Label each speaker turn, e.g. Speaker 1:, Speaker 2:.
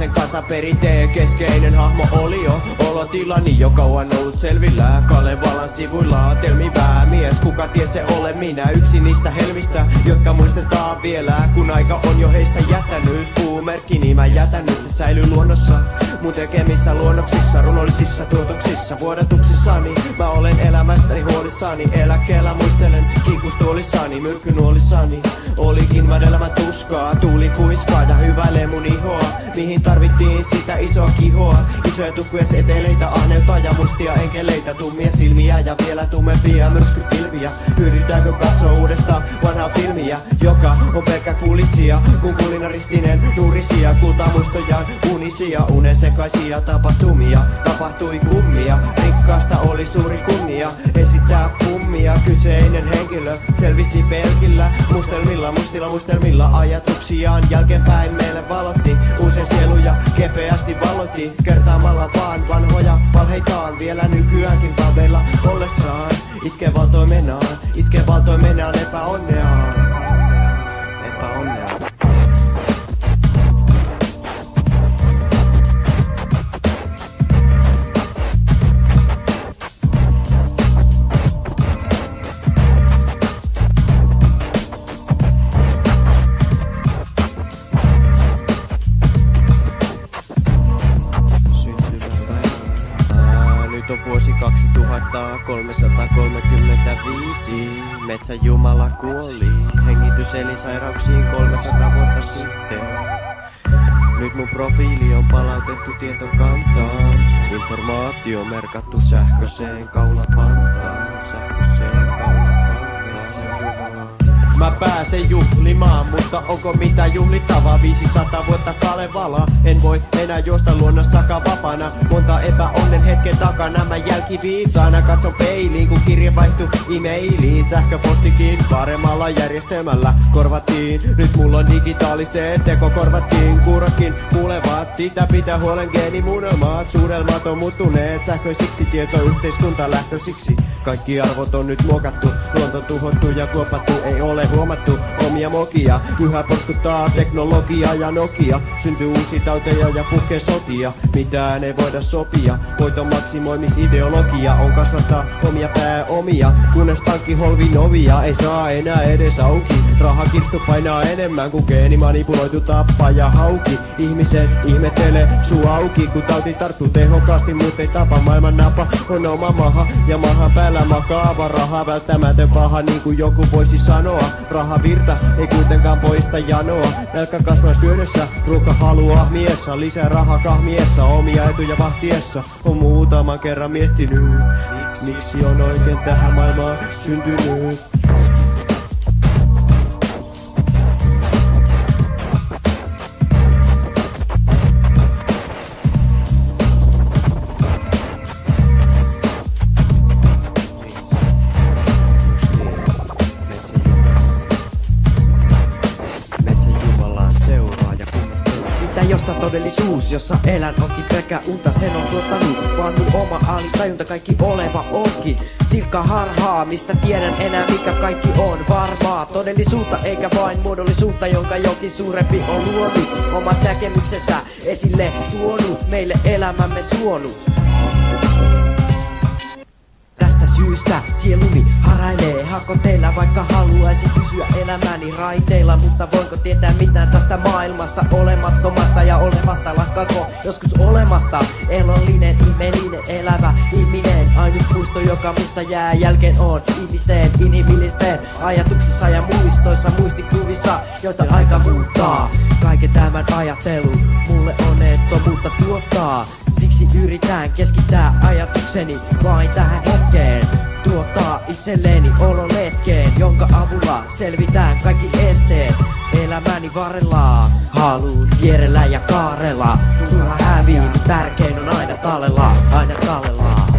Speaker 1: Suomalaisen kansan perinteen keskeinen hahmo oli jo olotilani, jo kauan ollut selvillä Kalevalan sivuilla telmivää mies. Kuka ties se ole minä, yksi niistä helmistä, jotka muistetaan vielä, kun aika on jo heistä jättänyt. Puumerkkini mä jätänyt, se säilyy luonnossa mun tekemissä luonnoksissa, runollisissa tuotoksissa, vuodatuksissani. Mä olen elämästäni huolissani, eläkkeellä muistelen kiikustuolissani, myrkkynuolissani. Olikin vaan elämän tuskaa, tuuli kuiskaa ja hyväilee mun ihoa, mihin tarvittiin sitä isoa kihoa. Isoja tukkuja seteleitä, ahneutta ja mustia enkeleitä, tummia silmiä ja vielä tummempia myrskypilviä. Yritänkö katsoa uudestaan vanhaa filmiä, joka on pelkkä kulisia, kun kulinaristinen nuurisia, kultaa muistojaan unisia, unen sekaisia tapahtumia. Tapahtui kummia, rikkaasta oli suuri kunnia esittää pummia. Kyseinen henkilö selvisi pelkillä mustilla mustelmilla ajatuksiaan. Jälkeenpäin meille valotti usein sieluja, kepeästi valotti kertaamalla vaan vanhoja valheitaan. Vielä nykyäänkin talveilla ollessaan itke valtoimenaan epäonneaan. Nyt on vuosi 2335. Metsän Jumala kuoli hengityselinsairauksiin 300 vuotta sitten. Nyt mun profiili on palautettu tietokantaan. Informaatio merkattu sähköiseen kaulapantaan. Mä pääsen juhlimaan, mutta onko mitään juhlittavaa? 500 vuotta Kalevala, en voi enää juosta luonnossakaan vapaana. Monta epäonnen hetken takana mä jälkiviisaana katson peiliin, kun kirje vaihtui e-mailiin. Sähköpostikin paremmalla järjestelmällä korvattiin. Nyt mulla on digitaaliset teko korvattiin. Kuurotkin kuulevat, sitä pitää huolen geenimuunnelmat. Suurelmat on muuttuneet sähköisiksi, tietoyhteiskunta lähtöisiksi. Kaikki arvot on nyt muokattu, luonto tuhottu ja kuopattu. Ei ole huomattu omia mokia, yhä porskuttaa teknologia ja Nokia. Syntyy uusia tauteja ja puhkee sotia, mitään ei voida sopia. Voiton maksimoimisideologia on kasvattaa omia pääomia, kunnes pankki holvin ovia ei saa enää edes auki. Rahakirstu painaa enemmän kuin geenimanipuloitu tappaja hauki. Ihmiset ihmettelee suu auki, kun tauti tarttuu tehokkaasti, mut ei tapa. Maailman napa on oma maha ja mahan päällä makaava raha. Välttämätön paha, niin kuin joku voisi sanoa. Rahavirta ei kuitenkaan poista janoa. Nälkä kasvaa syödessä, ruoka haluaa miessä. Lisää rahaa kahmiessa, omia etuja vahtiessa. On muutaman kerran miettinyt, miksi on oikein tähän maailmaan syntynyt. Josta todellisuus, jossa elän onkin pelkkä unta, sen on tuottanut vaan mun oma alitajunta, kaikki oleva onkin silkkaa harhaa, mistä tiedän enää mikä kaikki on varmaa todellisuutta, eikä vain muodollisuutta, jonka jokin suurempi on luonut omat näkemyksensä esille tuonut, meille elämämme suonut. Syystä sieluni harailee hakoteilla, vaikka haluaisin pysyä elämäni raiteilla. Mutta voinko tietää mitään tästä maailmasta, olemattomasta ja olevasta? Lakkaako joskus olemasta elollinen, ihmeellinen, elävä ihminen? Ainut muisto, joka musta jää jälkeen on ihmisten, inhimillisten ajatuksissa ja muistoissa, muistikuvissa, joita aika muuttaa. Kaiken tämän ajattelun mulle onnettomuutta tuottaa. Siksi yritän keskittää ajatukseni vain tähän hetkeen. Tuottaa itselleni ololetkeen, jonka avulla selvitään kaikki esteet elämäni varrella. Haluun kierrellä ja kaarella, turha häviin, tärkein on aina tallella, aina tallella.